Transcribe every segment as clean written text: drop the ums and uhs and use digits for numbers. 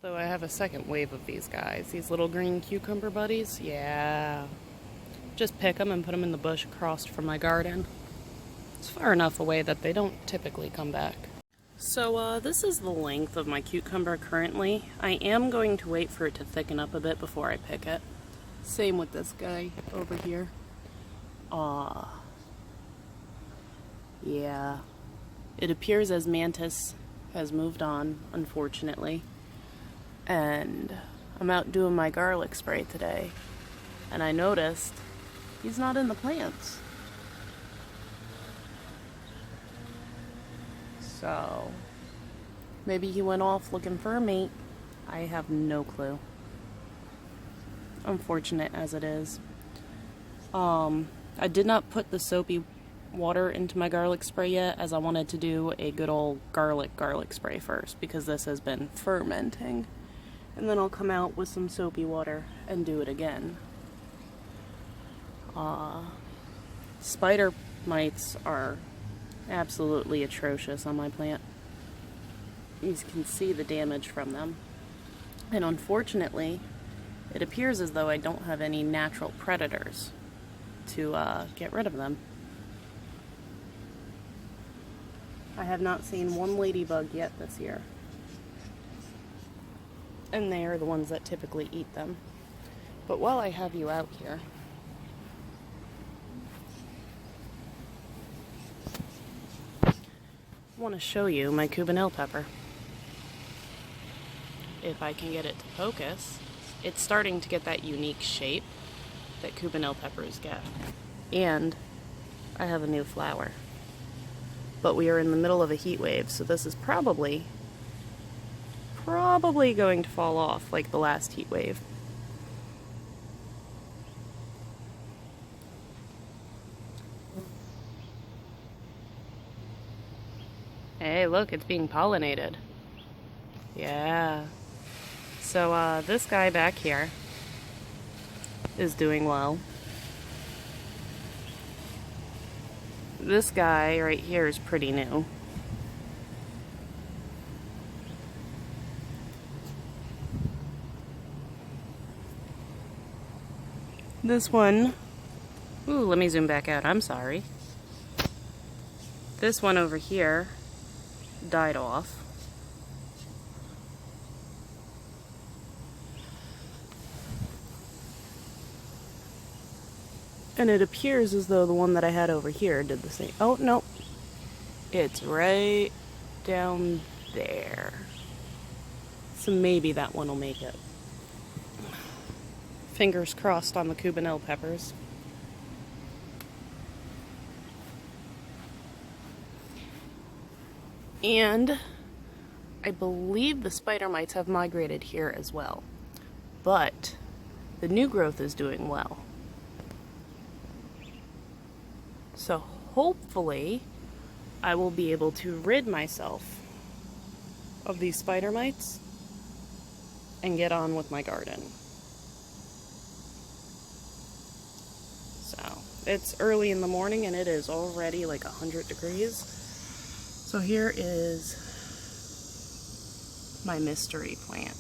So I have a second wave of these guys, these little green cucumber buddies. Yeah. Just pick them and put them in the bush across from my garden. It's far enough away that they don't typically come back. So this is the length of my cucumber currently. I am going to wait for it to thicken up a bit before I pick it. Same with this guy over here. Yeah. It appears as Mantis has moved on, unfortunately. And I'm out doing my garlic spray today, and I noticed he's not in the plants. So maybe he went off looking for a mate. I have no clue. Unfortunate as it is. I did not put the soapy water into my garlic spray yet, as I wanted to do a good old garlic spray first, because this has been fermenting. And then I'll come out with some soapy water and do it again. Spider mites are absolutely atrocious on my plant. You can see the damage from them. And unfortunately, it appears as though I don't have any natural predators to get rid of them. I have not seen one ladybug yet this year. And they are the ones that typically eat them. But while I have you out here, I want to show you my Cubanelle pepper. If I can get it to focus, it's starting to get that unique shape that Cubanelle peppers get. And I have a new flower. But we are in the middle of a heat wave, so this is probably going to fall off like the last heat wave. Hey, look, it's being pollinated. Yeah. So this guy back here is doing well. This guy right here is pretty new. This one, ooh, let me zoom back out, I'm sorry. This one over here died off. And it appears as though the one that I had over here did the same. Oh, no. It's right down there. So maybe that one will make it. Fingers crossed on the Cubanelle peppers. And I believe the spider mites have migrated here as well. But the new growth is doing well. So hopefully I will be able to rid myself of these spider mites and get on with my garden. So it's early in the morning and it is already like 100 degrees. So here is my mystery plant.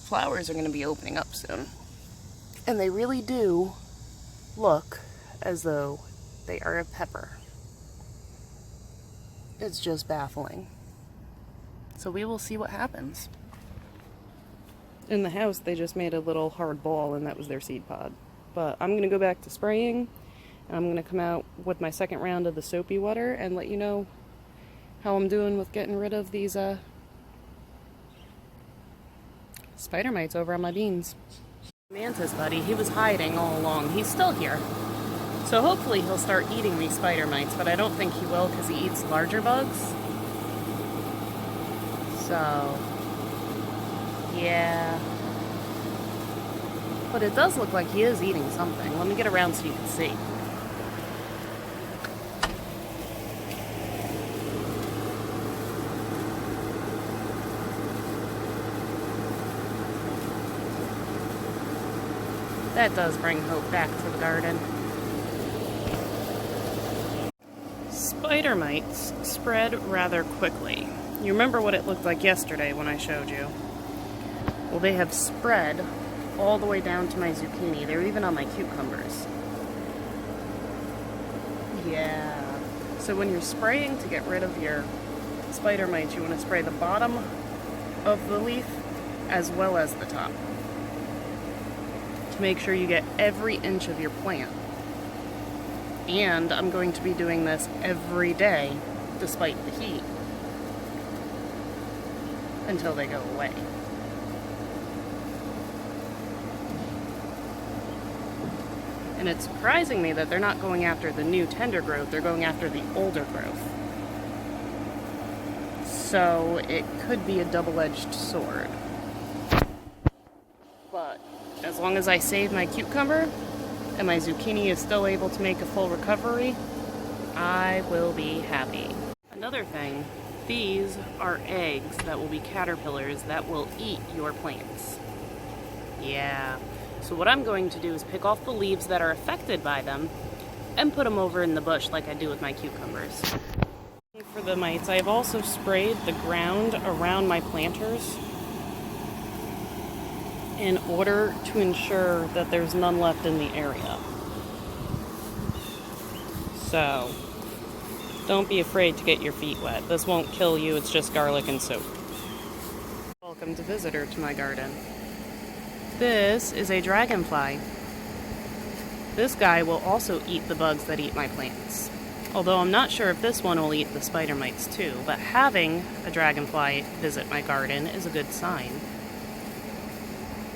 Flowers are going to be opening up soon. And they really do look as though they are a pepper. It's just baffling. So we will see what happens. In the house, they just made a little hard ball and that was their seed pod. But I'm going to go back to spraying, and I'm going to come out with my second round of the soapy water and let you know how I'm doing with getting rid of these spider mites over on my beans. Mantis buddy, he was hiding all along. He's still here. So hopefully he'll start eating these spider mites, but I don't think he will because he eats larger bugs. So, yeah. But it does look like he is eating something. Let me get around so you can see. That does bring hope back to the garden. Spider mites spread rather quickly. You remember what it looked like yesterday when I showed you. Well, they have spread all the way down to my zucchini. They're even on my cucumbers. Yeah. So when you're spraying to get rid of your spider mites, you want to spray the bottom of the leaf as well as the top to make sure you get every inch of your plant. And I'm going to be doing this every day despite the heat until they go away. And it's surprising me that they're not going after the new tender growth, they're going after the older growth. So it could be a double-edged sword. But as long as I save my cucumber and my zucchini is still able to make a full recovery, I will be happy. Another thing, these are eggs that will be caterpillars that will eat your plants. Yeah. So what I'm going to do is pick off the leaves that are affected by them and put them over in the bush like I do with my cucumbers. For the mites, I've also sprayed the ground around my planters in order to ensure that there's none left in the area. So don't be afraid to get your feet wet. This won't kill you, it's just garlic and soap. Welcome to visitor to my garden. This is a dragonfly. This guy will also eat the bugs that eat my plants. Although I'm not sure if this one will eat the spider mites too, but having a dragonfly visit my garden is a good sign.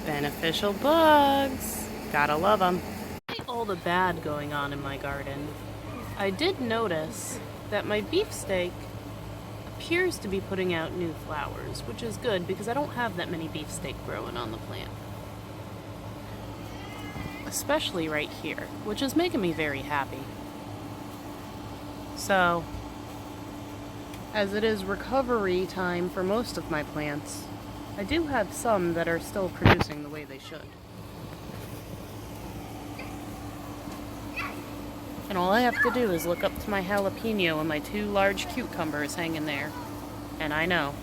Beneficial bugs. Gotta love them. Despite all the bad going on in my garden, I did notice that my beefsteak appears to be putting out new flowers, which is good because I don't have that many beefsteak growing on the plant. Especially right here, which is making me very happy. So, as it is recovery time for most of my plants, I do have some that are still producing the way they should. And all I have to do is look up to my jalapeno and my 2 large cucumbers hanging there, and I know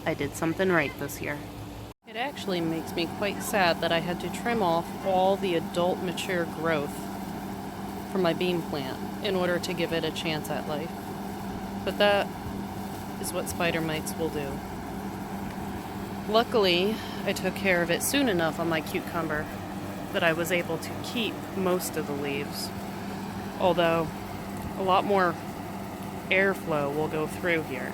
I did something right this year. It actually makes me quite sad that I had to trim off all the adult mature growth from my bean plant in order to give it a chance at life. But that is what spider mites will do. Luckily, I took care of it soon enough on my cucumber that I was able to keep most of the leaves, although a lot more airflow will go through here.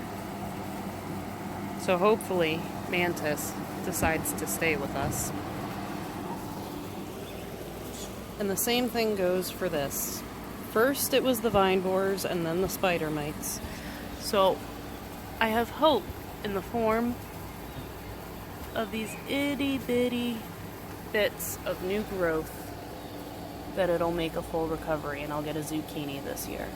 So hopefully Mantis decides to stay with us. And the same thing goes for this. First it was the vine borers and then the spider mites. So I have hope in the form of these itty bitty bits of new growth that it'll make a full recovery and I'll get a zucchini this year.